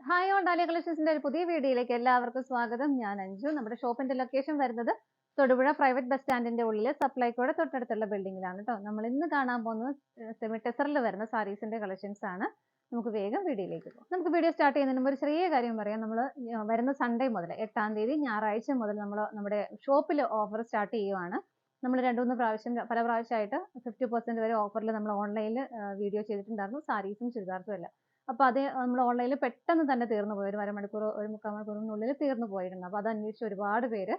Hi all dahlia കളക്ഷൻസിന്റെ ഒരു പുതിയ വീഡിയോയിലേക്ക് എല്ലാവർക്കും സ്വാഗതം. ഞാൻ അഞ്ജു. നമ്മുടെ ഷോപ്പിന്റെ ലൊക്കേഷൻ വരുന്നത് തൊടുപുഴ പ്രൈവറ്റ് ബസ് സ്റ്റാൻഡിന്റെ ഉള്ളിൽ സപ്ലൈകോയുടെ തൊട്ടടുത്തുള്ള ബിൽഡിംഗിലാണ് കേട്ടോ. നമ്മൾ ഇന്ന് കാണാൻ പോകുന്നത് സെമി ടെസറിൽ വരുന്ന സാരീസിന്റെ കളക്ഷൻസ് ആണ്. നമുക്ക് വേഗം വീഡിയോയിലേക്ക് പോകാം. നമുക്ക് വീഡിയോ സ്റ്റാർട്ട് ചെയ്യുന്നതിന് മുമ്പ് ഒരു ചെറിയ കാര്യം പറയാം. നമ്മൾ വരുന്ന സൺഡേ മുതൽ 8-ാം തീയതി ഞായറാഴ്ച മുതൽ നമ്മൾ നമ്മുടെ ഷോപ്പിൽ ഓഫർ സ്റ്റാർട്ട് ചെയ്യുവാണ്. നമ്മൾ 2-3 പ്രാവശ്യം പല പ്രാവശ്യമായിട്ട് 50% വരെ ഓഫറിൽ നമ്മൾ ഓൺലൈനിൽ വീഡിയോ ചെയ്തിട്ടുണ്ടായിരുന്നു, സാരീസും ചുരിദാർസും എല്ലാം. അപ്പോൾ അത് നമ്മൾ ഓൺലൈനിൽ പെട്ടെന്ന് തന്നെ തീർന്നു പോയി. ഒരു അരമണിക്കൂറോ ഒരു 3/4 മണിക്കൂറിനുള്ളിൽ തീർന്നു പോയിട്ടുണ്ട്. അപ്പോൾ അത് അന്വേഷിച്ച് ഒരുപാട് പേര്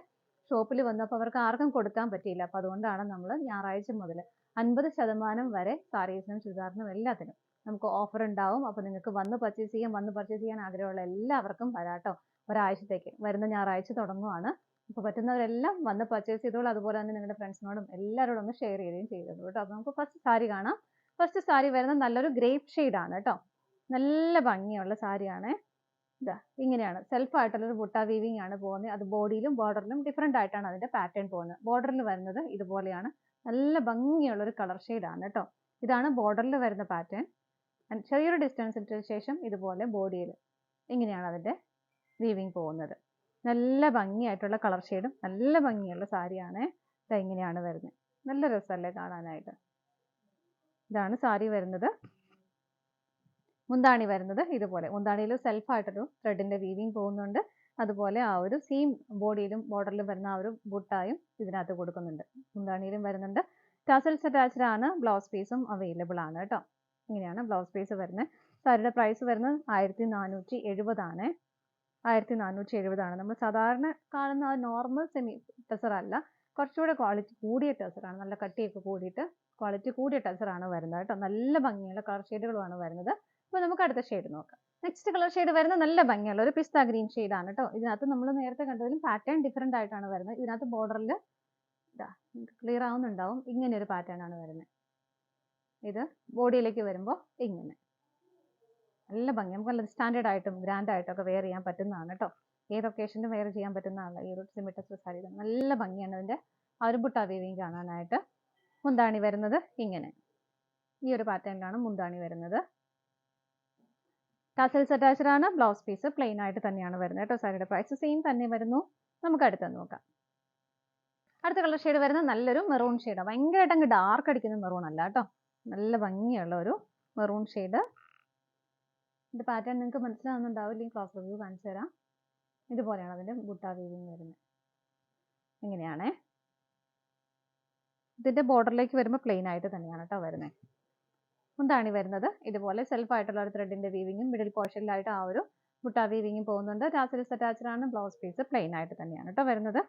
ഷോപ്പിൽ വന്നപ്പോൾ അവർക്ക് ആർക്കും കൊടുക്കാൻ പറ്റിയില്ല. അപ്പോൾ അതുകൊണ്ടാണ് നമ്മൾ ഞായറാഴ്ച മുതൽ 50% വരെ സാരീസിനും ചുരിദാറിനും എല്ലാത്തിനും നമുക്ക് ഓഫർ ഉണ്ടാവും. അപ്പോൾ നിങ്ങൾക്ക് വന്ന് പർച്ചേസ് ചെയ്യാൻ ആഗ്രഹമുള്ള എല്ലാവർക്കും വരാട്ടോ. ഒരാഴ്ചത്തേക്ക് വരുന്ന ഞായറാഴ്ച തുടങ്ങുവാണ്. അപ്പോൾ പറ്റുന്നവരെല്ലാം വന്ന് പർച്ചേസ് ചെയ്തോളൂ. അതുപോലെ തന്നെ നിങ്ങളുടെ ഫ്രണ്ട്സിനോടും എല്ലാവരോടും ഒന്ന് ഷെയർ ചെയ്യുകയും ചെയ്തോളൂ കേട്ടോ. അപ്പോൾ നമുക്ക് ഫസ്റ്റ് സാരി കാണാം. ഫസ്റ്റ് സാരി വരുന്നത് നല്ലൊരു ഗ്രേപ്പ് ഷെയ്ഡാണ് കേട്ടോ. നല്ല ഭംഗിയുള്ള സാരിയാണ്. ഇതാ ഇങ്ങനെയാണ് സെൽഫായിട്ടുള്ളൊരു ബുട്ട വീവിങ് ആണ് പോകുന്നത്. അത് ബോഡിയിലും ബോർഡറിലും ഡിഫറെൻ്റ് ആയിട്ടാണ് അതിൻ്റെ പാറ്റേൺ പോകുന്നത്. ബോർഡറിൽ വരുന്നത് ഇതുപോലെയാണ്. നല്ല ഭംഗിയുള്ളൊരു കളർ ഷെയ്ഡാണ് കേട്ടോ. ഇതാണ് ബോർഡറിൽ വരുന്ന പാറ്റേൺ. ചെറിയൊരു ഡിസ്റ്റൻസിന് ശേഷം ഇതുപോലെ ബോഡിയിൽ ഇങ്ങനെയാണ് അതിൻ്റെ വീവിങ് പോകുന്നത്. നല്ല ഭംഗിയായിട്ടുള്ള കളർ ഷെയ്ഡും നല്ല ഭംഗിയുള്ള സാരിയാണ്. ഇതാ ഇങ്ങനെയാണ് വരുന്നത്. നല്ല രസമല്ലേ കാണാനായിട്ട്. ഇതാണ് സാരി വരുന്നത്. മുന്താണി വരുന്നത് ഇതുപോലെ. മുന്താണിയിൽ സെൽഫായിട്ടൊരു ത്രെഡിന്റെ വീവിങ് പോകുന്നുണ്ട്. അതുപോലെ ആ ഒരു സീം ബോഡിയിലും ബോർഡറിലും വരുന്ന ആ ഒരു ബുട്ടായും ഇതിനകത്ത് കൊടുക്കുന്നുണ്ട്. മുന്താണിയിലും വരുന്നുണ്ട്. ടാസൽസ് അറ്റാച്ച്ഡ് ആണ്. ബ്ലൗസ് പീസും അവൈലബിൾ ആണ് കേട്ടോ. ഇങ്ങനെയാണ് ബ്ലൗസ് പീസ് വരുന്നത്. സാരിയുടെ പ്രൈസ് വരുന്നത് 1470 ആണ്. 1470 ആണ്. നമ്മൾ സാധാരണ കാണുന്ന ആ നോർമൽ സെമി ടെസർ അല്ല, കുറച്ചുകൂടെ ക്വാളിറ്റി കൂടിയ ടെസറാണ്. നല്ല കട്ടിയൊക്കെ കൂടിയിട്ട് ക്വാളിറ്റി കൂടിയ ടെസറാണ് വരുന്നത് കേട്ടോ. നല്ല ഭംഗിയുള്ള കളർ ഷെയ്ഡുകളുമാണ് വരുന്നത്. അപ്പോൾ നമുക്ക് അടുത്ത ഷെയ്ഡ് നോക്കാം. നെക്സ്റ്റ് കളർ ഷെയ്ഡ് വരുന്നത് നല്ല ഭംഗിയുള്ള ഒരു പിസ്ത ഗ്രീൻ ഷെയ്ഡാണ് കേട്ടോ. ഇതിനകത്ത് നമ്മൾ നേരത്തെ കണ്ടതിലും പാറ്റേൺ ഡിഫറെൻ്റ് ആയിട്ടാണ് വരുന്നത്. ഇതിനകത്ത് ബോർഡറിൽ ക്ലിയർ ആവുന്നുണ്ടാവും, ഇങ്ങനെ ഒരു പാറ്റേൺ ആണ് വരുന്നത്. ഇത് ബോഡിയിലേക്ക് വരുമ്പോൾ ഇങ്ങനെ നല്ല ഭംഗി. നമുക്ക് നല്ല സ്റ്റാൻഡേർഡ് ആയിട്ടും ഗ്രാൻഡ് ആയിട്ടും ഒക്കെ വെയർ ചെയ്യാൻ പറ്റുന്നതാണ് കേട്ടോ. ഏത് ഒക്കേഷനും വെയർ ചെയ്യാൻ പറ്റുന്നതാണ് ഈ ഒരു സെമി ടെസർ സാരി. നല്ല ഭംഗിയാണ് അതിൻ്റെ ആ ഒരു ബുട്ട വീവിങ് കാണാനായിട്ട്. മുന്താണി വരുന്നത് ഇങ്ങനെ ഈ ഒരു പാറ്റേണിലാണ് മുന്താണി വരുന്നത്. ടാസൽസ് അറ്റാച്ച്ഡ് ആണ്. ബ്ലൗസ് പീസ് പ്ലെയിൻ ആയിട്ട് തന്നെയാണ് വരുന്നത് കേട്ടോ. സാരിയുടെ പ്രൈസ് സെയിം തന്നെ വരുന്നു. നമുക്ക് അടുത്ത് നോക്കാം. അടുത്ത കളർ ഷെയ്ഡ് വരുന്നത് നല്ലൊരു മെറൂൺ ഷെയ്ഡാണ്. ഭയങ്കരമായിട്ട് അങ്ങ് ഡാർക്ക് അടിക്കുന്ന മെറൂൺ അല്ല കേട്ടോ. നല്ല ഭംഗിയുള്ള ഒരു മെറൂൺ ഷെയ്ഡ്. ഇതിന്റെ പാറ്റേൺ നിങ്ങൾക്ക് മനസ്സിലാവുന്നുണ്ടാവില്ല. ക്ലോസ് റിവ്യൂ കാണിച്ചു തരാം. ഇതുപോലെയാണ് അതിന്റെ ബുട്ട വീവിങ് വരുന്നത്. ഇങ്ങനെയാണേ. ഇതിന്റെ ബോർഡറിലേക്ക് വരുമ്പോൾ പ്ലെയിൻ ആയിട്ട് തന്നെയാണ് കേട്ടോ വരുന്നത്. മുന്താണി വരുന്നത് ഇതുപോലെ സെൽഫായിട്ടുള്ള ഒരു ത്രെഡിന്റെ വീവിങ്ങും മിഡിൽ പോർഷനിലായിട്ട് ആ ഒരു ബുട്ട വീവിങ്ങും പോകുന്നുണ്ട്. ടാസൽസ് അറ്റാച്ച്ഡ് ആണ്. ബ്ലൗസ് പീസ് പ്ലെയിൻ ആയിട്ട് തന്നെയാണ് കേട്ടോ വരുന്നത്.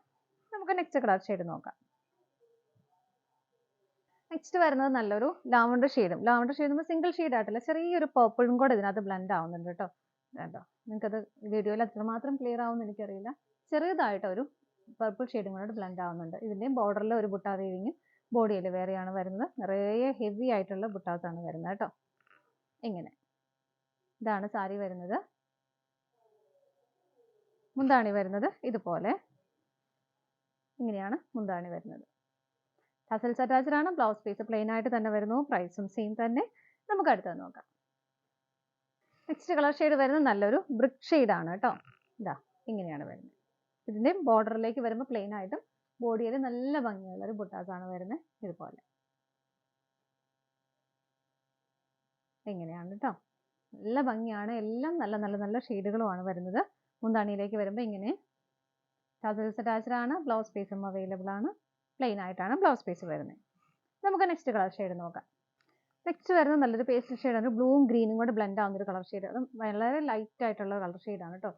നമുക്ക് നെക്സ്റ്റ് കളർ ഷെയ്ഡ് നോക്കാം. നെക്സ്റ്റ് വരുന്നത് നല്ലൊരു ലാവണ്ടർ ഷെയ്ഡും. ലാവണ്ടർ ഷെയ്ഡ് സിംഗിൾ ഷെയ്ഡ് ആയിട്ടില്ല, ചെറിയൊരു പർപ്പിളും കൂടെ ഇതിനകത്ത് ബ്ലെൻഡ് ആവുന്നുണ്ട് കേട്ടോ. കേട്ടോ നിങ്ങൾക്കത് വീഡിയോയിൽ അത്രമാത്രം ക്ലിയർ ആവുമെന്ന് എനിക്കറിയില്ല. ചെറിയതായിട്ട് ഒരു പർപ്പിൾ ഷെയ്ഡും കൂടെ ബ്ലെൻഡ് ആവുന്നുണ്ട്. ഇതിൻ്റെയും ബോർഡറിൽ ഒരു ബുട്ട വീവിങ് ബോഡിയിൽ വേറെയാണ് വരുന്നത്. നിറയെ ഹെവി ആയിട്ടുള്ള ബുട്ടാസ് ആണ് വരുന്നത് കേട്ടോ. ഇങ്ങനെ ഇതാണ് സാരി വരുന്നത്. മുന്താണി വരുന്നത് ഇതുപോലെ ഇങ്ങനെയാണ് മുന്താണി വരുന്നത്. ടാസൽസ് അറ്റാച്ച്ഡ് ആണ്. ബ്ലൗസ് പീസ് പ്ലെയിൻ ആയിട്ട് തന്നെ വരുന്നു. പ്രൈസും സെയിം തന്നെ. നമുക്ക് അടുത്തത് നോക്കാം. നെക്സ്റ്റ് കളർ ഷെയ്ഡ് വരുന്നത് നല്ലൊരു ബ്രിക്ക് ഷെയ്ഡാണ് കേട്ടോ. ഇതാ ഇങ്ങനെയാണ് വരുന്നത്. ഇതിൻ്റെ ബോർഡറിലേക്ക് വരുമ്പോൾ പ്ലെയിൻ ആയിട്ടും ബോഡിയിൽ നല്ല ഭംഗിയുള്ള ഒരു ബുട്ടാസ് ആണ് വരുന്നത്. ഇതുപോലെ ഇങ്ങനെയാണ് കേട്ടോ. നല്ല ഭംഗിയാണ്. എല്ലാം നല്ല നല്ല നല്ല ഷെയ്ഡുകളുമാണ് വരുന്നത്. മുന്താണിയിലേക്ക് വരുമ്പോൾ ഇങ്ങനെ ടാസൽസ് അറ്റാച്ച്ഡ് ആണ്. ബ്ലൗസ് പീസും അവൈലബിൾ ആണ്. പ്ലെയിൻ ആയിട്ടാണ് ബ്ലൗസ് പീസ് വരുന്നത്. നമുക്ക് നെക്സ്റ്റ് കളർ ഷെയ്ഡ് നോക്കാം. നെക്സ്റ്റ് വരുന്നത് നല്ലൊരു പേസ്റ്റൽ ഷെയ്ഡാണ്. ബ്ലൂവും ഗ്രീനും കൂടെ ബ്ലെൻഡ് ആവുന്നൊരു കളർ ഷെയ്ഡ്. അതും വളരെ ലൈറ്റ് ആയിട്ടുള്ള കളർ ഷെയ്ഡാണ് കേട്ടോ.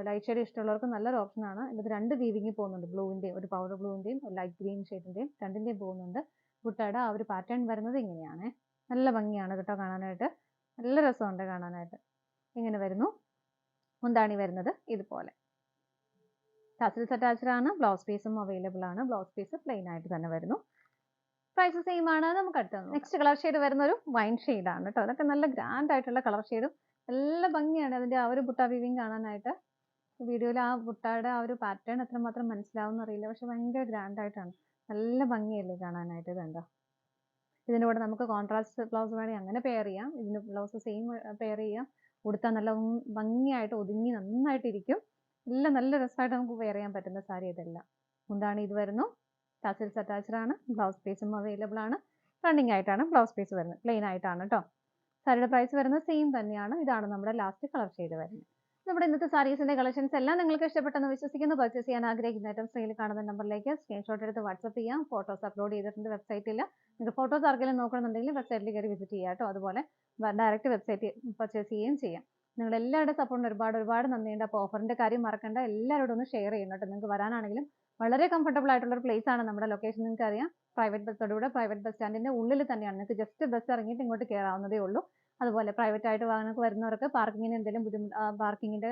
ലൈറ്റ് ഷെയ്ഡ് ഇഷ്ടമുള്ളവർക്ക് നല്ലൊരു ഓപ്ഷനാണ്. ഇതിൽ 2 വീവിങ് പോകുന്നുണ്ട്. ബ്ലൂവിൻ്റെയും ഒരു പൗഡർ ബ്ലൂവിൻ്റെയും ഒരു ലൈറ്റ് ഗ്രീൻ ഷെയ്ഡിൻ്റെയും രണ്ടിൻ്റെയും പോകുന്നുണ്ട്. ബുട്ടയുടെ ആ ഒരു പാറ്റേൺ വരുന്നത് ഇങ്ങനെയാണ്. നല്ല ഭംഗിയാണ് കേട്ടോ കാണാനായിട്ട്. നല്ല രസമുണ്ട് കാണാനായിട്ട്. ഇങ്ങനെ വരുന്നു. മുന്താണി വരുന്നത് ഇതുപോലെ. ടാസൽസ് അറ്റാച്ച്ഡ് ആണ്. ബ്ലൗസ് പീസും അവൈലബിൾ ആണ്. ബ്ലൗസ് പീസ് പ്ലെയിൻ ആയിട്ട് തന്നെ വരുന്നു. പ്രൈസ് സെയിം ആണ്. നമുക്ക് അടുത്ത നെക്സ്റ്റ് കളർ ഷെയ്ഡ് വരുന്ന ഒരു വൈൻ ഷെയ്ഡാണ് കേട്ടോ. അതൊക്കെ നല്ല ഗ്രാൻഡ് ആയിട്ടുള്ള കളർ ഷെയ്ഡും നല്ല ഭംഗിയാണ് അതിൻ്റെ ആ ഒരു ബുട്ട വീവിങ് കാണാനായിട്ട്. വീഡിയോയിൽ ആ ബുട്ടയുടെ ആ ഒരു പാറ്റേൺ എത്രമാത്രം മനസ്സിലാവുമെന്ന് അറിയില്ല, പക്ഷെ ഭയങ്കര ഗ്രാൻഡ് ആയിട്ടാണ്. നല്ല ഭംഗിയല്ലേ കാണാനായിട്ട്. ഇതെന്താ ഇതിൻ്റെ കൂടെ നമുക്ക് കോൺട്രാസ്റ്റ് ബ്ലൗസ് വേണമെങ്കിൽ അങ്ങനെ പെയർ ചെയ്യാം. ഇതിൻ്റെ ബ്ലൗസ് സെയിം പെയർ ചെയ്യാം. ഉടുത്താൽ നല്ല ഭംഗിയായിട്ട് ഒതുങ്ങി നന്നായിട്ടിരിക്കും. എല്ലാം നല്ല രസമായിട്ട് നമുക്ക് വെയർ ചെയ്യാൻ പറ്റുന്ന സാരി ഇതെല്ലാം. മുന്താണി ഇത് വരുന്നു, ടാസൽസ് അറ്റാച്ച്ഡ് ആണ്, ബ്ലൗസ് പീസും അവൈലബിൾ ആണ്. റണ്ണിങ് ആയിട്ടാണ് ബ്ലൗസ് പീസ് വരുന്നത്, പ്ലെയിൻ ആയിട്ടാണ് കേട്ടോ. സാരിയുടെ പ്രൈസ് വരുന്നത് സെയിം തന്നെയാണ്. ഇതാണ് നമ്മുടെ ലാസ്റ്റ് കളർ ഷെയ്ഡ് വരുന്നത്. നമ്മുടെ ഇന്നത്തെ സാരീസിന്റെ കളക്ഷൻസ് എല്ലാം നിങ്ങൾക്ക് ഇഷ്ടപ്പെട്ടെന്ന് വിശ്വസിക്കുന്നു. പർച്ചേസ് ചെയ്യാൻ ആഗ്രഹിക്കുന്ന ഐറ്റംസ് സ്ക്രീനിൽ കാണുന്ന നമ്പറിലേക്ക് സ്ക്രീൻഷോട്ട് എടുത്ത് വാട്സ്ആപ്പ് ചെയ്യാം. ഫോട്ടോസ് അപ്ലോഡ് ചെയ്തിട്ടുണ്ട് വെബ്സൈറ്റിൽ. നിങ്ങൾക്ക് ഫോട്ടോസ് ആർക്കെങ്കിലും നോക്കണമെന്നുണ്ടെങ്കിൽ വെബ്സൈറ്റിൽ കയറി വിസിറ്റ് ചെയ്യാം കേട്ടോ. അതുപോലെ ഡയറക്റ്റ് വെബ്സൈറ്റ് പർച്ചേസ് ചെയ്യുകയും ചെയ്യാം. നിങ്ങൾ എല്ലാവരുടെ സപ്പോർട്ടിന് ഒരുപാട് നന്ദിയുണ്ട്. അപ്പോൾ ഓഫറിന്റെ കാര്യം മറക്കണ്ട, എല്ലാവരോടും ഒന്ന് ഷെയർ ചെയ്യണം കേട്ടോ. നിങ്ങൾക്ക് വരാനാണെങ്കിലും വളരെ കംഫർട്ടബിൾ ആയിട്ടുള്ള ഒരു പ്ലേസ് ആണ്. നമ്മുടെ ലൊക്കേഷൻ നിങ്ങൾക്ക് അറിയാം, തൊടുപുഴ പ്രൈവറ്റ് ബസ് സ്റ്റാൻഡിന്റെ ഉള്ളിൽ തന്നെയാണ്. നിങ്ങൾക്ക് ജസ്റ്റ് ബസ് ഇറങ്ങിയിട്ട് ഇങ്ങോട്ട് കയറാവുന്നതേ ഉള്ളൂ. അതുപോലെ പ്രൈവറ്റ് ആയിട്ട് വാഹനങ്ങൾക്ക് വരുന്നവർക്ക് പാർക്കിങ്ങിന് എന്തെങ്കിലും പാർക്കിങ്ങിന്റെ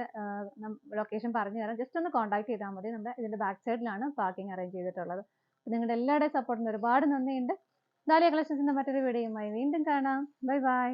ലൊക്കേഷൻ പറഞ്ഞു തരാം. ജസ്റ്റ് ഒന്ന് കോൺടാക്ട് ചെയ്താൽ മതി. നമ്മുടെ ഇതിന്റെ ബാക്ക് സൈഡിലാണ് പാർക്കിംഗ് അറേഞ്ച് ചെയ്തിട്ടുള്ളത്. നിങ്ങളുടെ എല്ലാവരുടെയും സപ്പോർട്ടിന് ഒരുപാട് നന്ദിയുണ്ട്. ഡാലിയ കളക്ഷൻസിന്റെ മറ്റൊരു വീഡിയോയുമായി വീണ്ടും കാണാം. Bye bye.